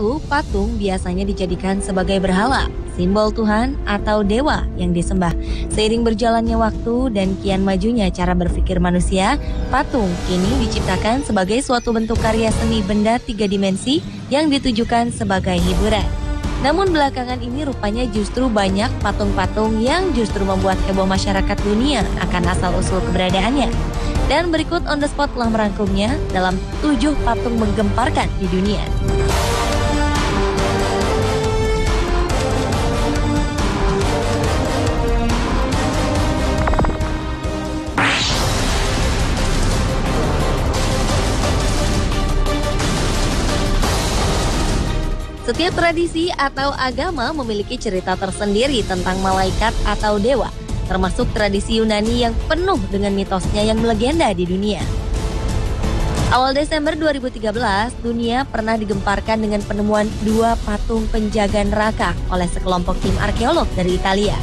Patung biasanya dijadikan sebagai berhala, simbol Tuhan atau dewa yang disembah. Seiring berjalannya waktu dan kian majunya cara berpikir manusia, patung kini diciptakan sebagai suatu bentuk karya seni benda 3 dimensi yang ditujukan sebagai hiburan. Namun belakangan ini rupanya justru banyak patung-patung yang justru membuat heboh masyarakat dunia akan asal-usul keberadaannya. Dan berikut On The Spot telah merangkumnya dalam 7 patung menggemparkan di dunia. Setiap tradisi atau agama memiliki cerita tersendiri tentang malaikat atau dewa, termasuk tradisi Yunani yang penuh dengan mitosnya yang melegenda di dunia. Awal Desember 2013, dunia pernah digemparkan dengan penemuan 2 patung penjaga neraka oleh sekelompok tim arkeolog dari Italia.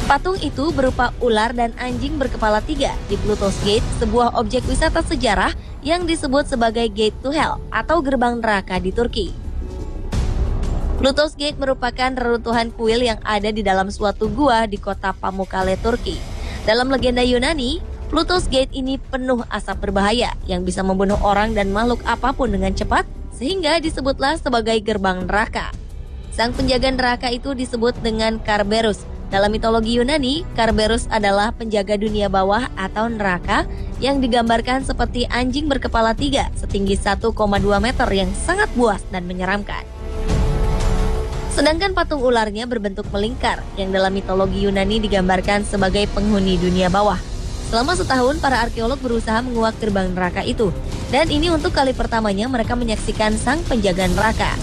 Patung itu berupa ular dan anjing berkepala 3 di Pluto's Gate, sebuah objek wisata sejarah yang disebut sebagai Gate to Hell atau gerbang neraka di Turki. Pluto's Gate merupakan reruntuhan kuil yang ada di dalam suatu gua di kota Pamukkale, Turki. Dalam legenda Yunani, Pluto's Gate ini penuh asap berbahaya yang bisa membunuh orang dan makhluk apapun dengan cepat, sehingga disebutlah sebagai gerbang neraka. Sang penjaga neraka itu disebut dengan Kerberos. Dalam mitologi Yunani, Kerberos adalah penjaga dunia bawah atau neraka yang digambarkan seperti anjing berkepala 3 setinggi 1,2 meter yang sangat buas dan menyeramkan. Sedangkan patung ularnya berbentuk melingkar yang dalam mitologi Yunani digambarkan sebagai penghuni dunia bawah. Selama setahun, para arkeolog berusaha menguak gerbang neraka itu. Dan ini untuk kali pertamanya mereka menyaksikan sang penjaga neraka.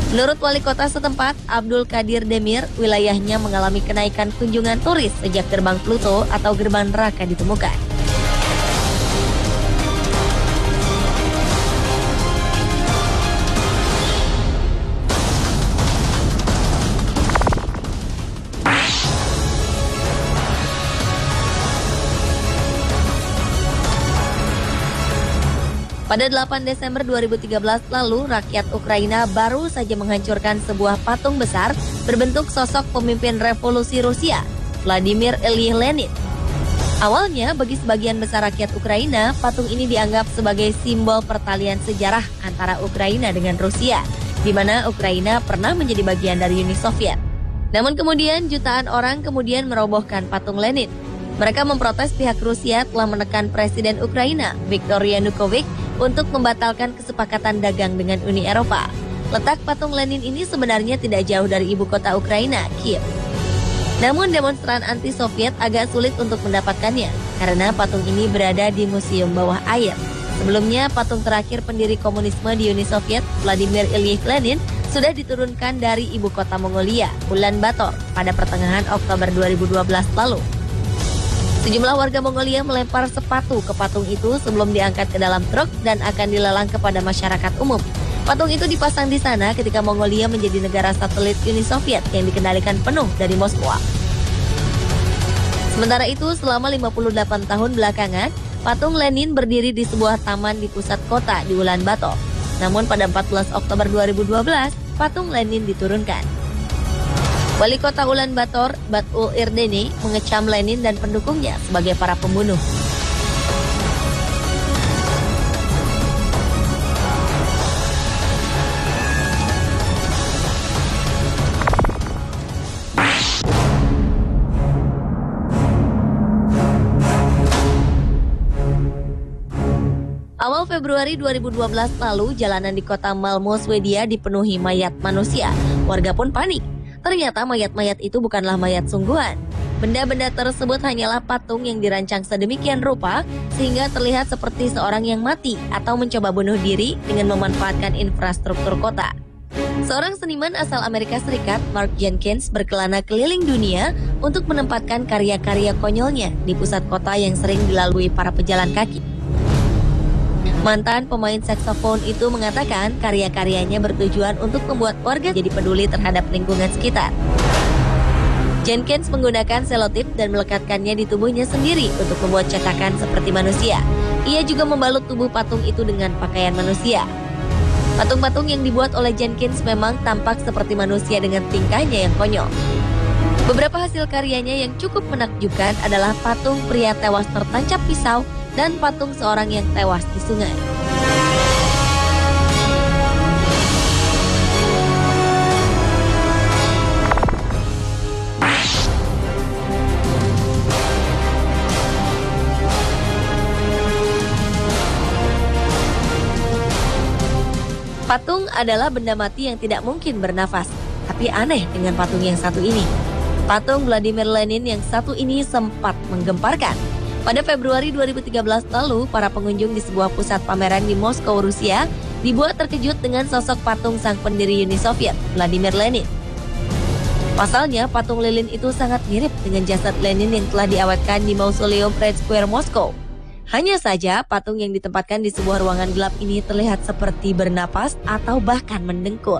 Menurut wali kota setempat, Abdul Qadir Demir, wilayahnya mengalami kenaikan kunjungan turis sejak gerbang Pluto atau gerbang neraka ditemukan. Pada 8 Desember 2013 lalu, rakyat Ukraina baru saja menghancurkan sebuah patung besar berbentuk sosok pemimpin revolusi Rusia, Vladimir Ilyich Lenin. Awalnya, bagi sebagian besar rakyat Ukraina, patung ini dianggap sebagai simbol pertalian sejarah antara Ukraina dengan Rusia, di mana Ukraina pernah menjadi bagian dari Uni Soviet. Namun kemudian, jutaan orang kemudian merobohkan patung Lenin. Mereka memprotes pihak Rusia telah menekan Presiden Ukraina, Viktor Yanukovych, untuk membatalkan kesepakatan dagang dengan Uni Eropa. Letak patung Lenin ini sebenarnya tidak jauh dari ibu kota Ukraina, Kiev. Namun demonstran anti-Soviet agak sulit untuk mendapatkannya, karena patung ini berada di museum bawah air. Sebelumnya, patung terakhir pendiri komunisme di Uni Soviet, Vladimir Ilyich Lenin, sudah diturunkan dari ibu kota Mongolia, Ulan Bator, pada pertengahan Oktober 2012 lalu. Sejumlah warga Mongolia melempar sepatu ke patung itu sebelum diangkat ke dalam truk dan akan dilelang kepada masyarakat umum. Patung itu dipasang di sana ketika Mongolia menjadi negara satelit Uni Soviet yang dikendalikan penuh dari Moskwa. Sementara itu, selama 58 tahun belakangan, patung Lenin berdiri di sebuah taman di pusat kota di Ulan Bator. Namun pada 14 Oktober 2012, patung Lenin diturunkan. Wali kota Ulan Bator, Batul Irdeni, mengecam Lenin dan pendukungnya sebagai para pembunuh. Awal Februari 2012 lalu, jalanan di kota Malmo, Swedia dipenuhi mayat manusia. Warga pun panik. Ternyata mayat-mayat itu bukanlah mayat sungguhan. Benda-benda tersebut hanyalah patung yang dirancang sedemikian rupa sehingga terlihat seperti seorang yang mati atau mencoba bunuh diri dengan memanfaatkan infrastruktur kota. Seorang seniman asal Amerika Serikat, Mark Jenkins, berkelana keliling dunia untuk menempatkan karya-karya konyolnya di pusat kota yang sering dilalui para pejalan kaki. Mantan pemain saksofon itu mengatakan karya-karyanya bertujuan untuk membuat warga jadi peduli terhadap lingkungan sekitar. Jenkins menggunakan selotip dan melekatkannya di tubuhnya sendiri untuk membuat cetakan seperti manusia. Ia juga membalut tubuh patung itu dengan pakaian manusia. Patung-patung yang dibuat oleh Jenkins memang tampak seperti manusia dengan tingkahnya yang konyol. Beberapa hasil karyanya yang cukup menakjubkan adalah patung pria tewas tertancap pisau dan patung seorang yang tewas di sungai. Patung adalah benda mati yang tidak mungkin bernafas, tapi aneh dengan patung yang satu ini. Patung Vladimir Lenin yang satu ini sempat menggemparkan. Pada Februari 2013 lalu, para pengunjung di sebuah pusat pameran di Moskow, Rusia, dibuat terkejut dengan sosok patung sang pendiri Uni Soviet, Vladimir Lenin. Pasalnya, patung lilin itu sangat mirip dengan jasad Lenin yang telah diawetkan di Mausoleum Red Square, Moskow. Hanya saja, patung yang ditempatkan di sebuah ruangan gelap ini terlihat seperti bernapas atau bahkan mendengkur.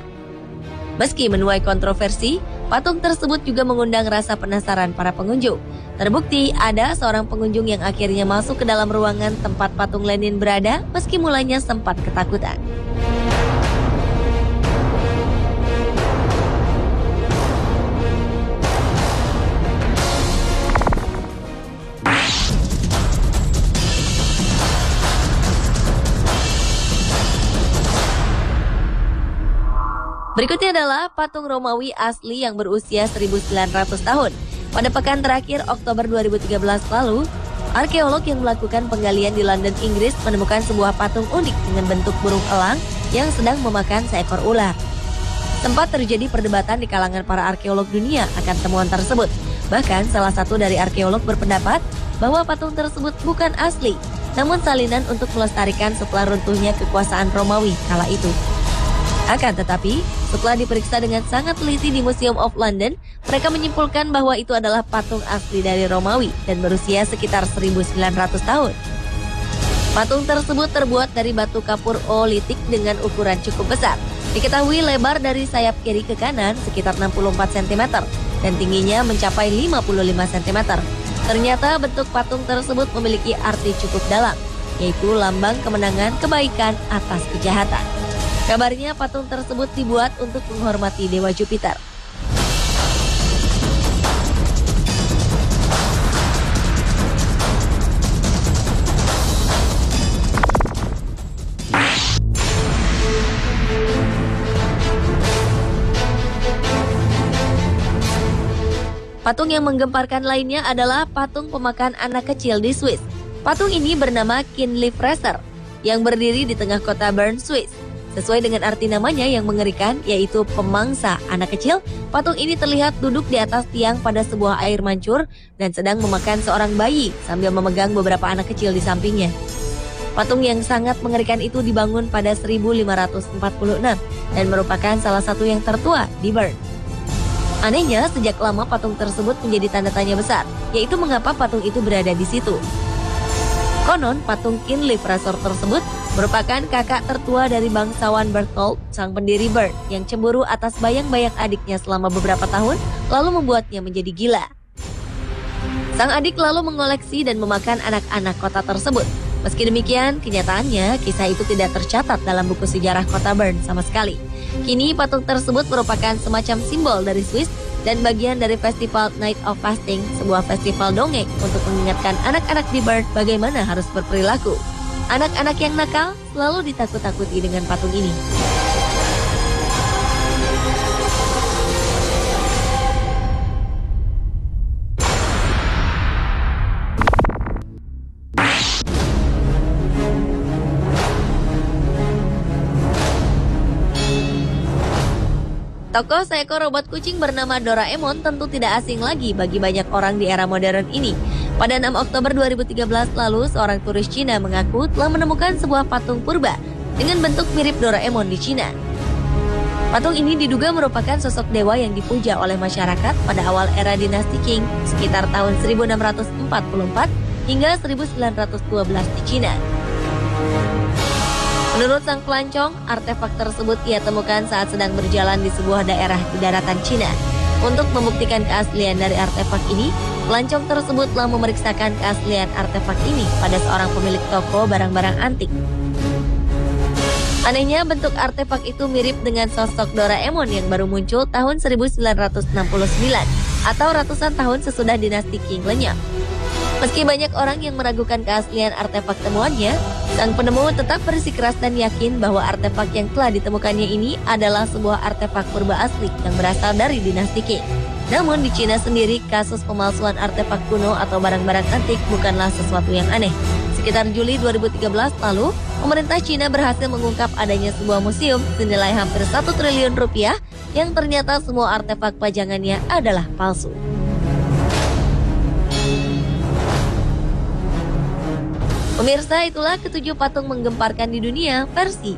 Meski menuai kontroversi, patung tersebut juga mengundang rasa penasaran para pengunjung. Terbukti ada seorang pengunjung yang akhirnya masuk ke dalam ruangan tempat patung Lenin berada meski mulanya sempat ketakutan. Berikutnya adalah patung Romawi asli yang berusia 1900 tahun. Pada pekan terakhir Oktober 2013 lalu, arkeolog yang melakukan penggalian di London, Inggris menemukan sebuah patung unik dengan bentuk burung elang yang sedang memakan seekor ular. Sempat terjadi perdebatan di kalangan para arkeolog dunia akan temuan tersebut. Bahkan salah satu dari arkeolog berpendapat bahwa patung tersebut bukan asli, namun salinan untuk melestarikan setelah runtuhnya kekuasaan Romawi kala itu. Akan tetapi, setelah diperiksa dengan sangat teliti di Museum of London, mereka menyimpulkan bahwa itu adalah patung asli dari Romawi dan berusia sekitar 1900 tahun. Patung tersebut terbuat dari batu kapur oolitik dengan ukuran cukup besar. Diketahui lebar dari sayap kiri ke kanan sekitar 64 cm dan tingginya mencapai 55 cm. Ternyata bentuk patung tersebut memiliki arti cukup dalam, yaitu lambang kemenangan kebaikan atas kejahatan. Kabarnya patung tersebut dibuat untuk menghormati Dewa Jupiter. Patung yang menggemparkan lainnya adalah patung pemakan anak kecil di Swiss. Patung ini bernama Kindly Fraser yang berdiri di tengah kota Bern, Swiss. Sesuai dengan arti namanya yang mengerikan, yaitu pemangsa anak kecil, patung ini terlihat duduk di atas tiang pada sebuah air mancur dan sedang memakan seorang bayi sambil memegang beberapa anak kecil di sampingnya. Patung yang sangat mengerikan itu dibangun pada 1546 dan merupakan salah satu yang tertua di Bern. Anehnya, sejak lama patung tersebut menjadi tanda tanya besar, yaitu mengapa patung itu berada di situ. Konon, patung Kindly Fraser tersebut merupakan kakak tertua dari bangsawan Berthold, sang pendiri Bern, yang cemburu atas bayang-bayang adiknya selama beberapa tahun, lalu membuatnya menjadi gila. Sang adik lalu mengoleksi dan memakan anak-anak kota tersebut. Meski demikian, kenyataannya kisah itu tidak tercatat dalam buku sejarah kota Bern sama sekali. Kini patung tersebut merupakan semacam simbol dari Swiss dan bagian dari festival Night of Fasting, sebuah festival dongeng untuk mengingatkan anak-anak di Bern bagaimana harus berperilaku. Anak-anak yang nakal selalu ditakut-takuti dengan patung ini. Tokoh seekor robot kucing bernama Doraemon tentu tidak asing lagi bagi banyak orang di era modern ini. Pada 6 Oktober 2013 lalu, seorang turis Cina mengaku telah menemukan sebuah patung purba dengan bentuk mirip Doraemon di Cina. Patung ini diduga merupakan sosok dewa yang dipuja oleh masyarakat pada awal era dinasti Qing sekitar tahun 1644 hingga 1912 di Cina. Menurut sang pelancong, artefak tersebut ia temukan saat sedang berjalan di sebuah daerah di daratan Cina. Untuk membuktikan keaslian dari artefak ini, Pelancong tersebut telah memeriksakan keaslian artefak ini pada seorang pemilik toko barang-barang antik. Anehnya, bentuk artefak itu mirip dengan sosok Doraemon yang baru muncul tahun 1969 atau ratusan tahun sesudah dinasti Qing lenyap. Meski banyak orang yang meragukan keaslian artefak temuannya, sang penemu tetap bersikeras dan yakin bahwa artefak yang telah ditemukannya ini adalah sebuah artefak purba asli yang berasal dari dinasti Qing. Namun di Cina sendiri, kasus pemalsuan artefak kuno atau barang-barang antik bukanlah sesuatu yang aneh. Sekitar Juli 2013 lalu, pemerintah Cina berhasil mengungkap adanya sebuah museum senilai hampir 1 triliun rupiah yang ternyata semua artefak pajangannya adalah palsu. Pemirsa, itulah ketujuh patung menggemparkan di dunia versi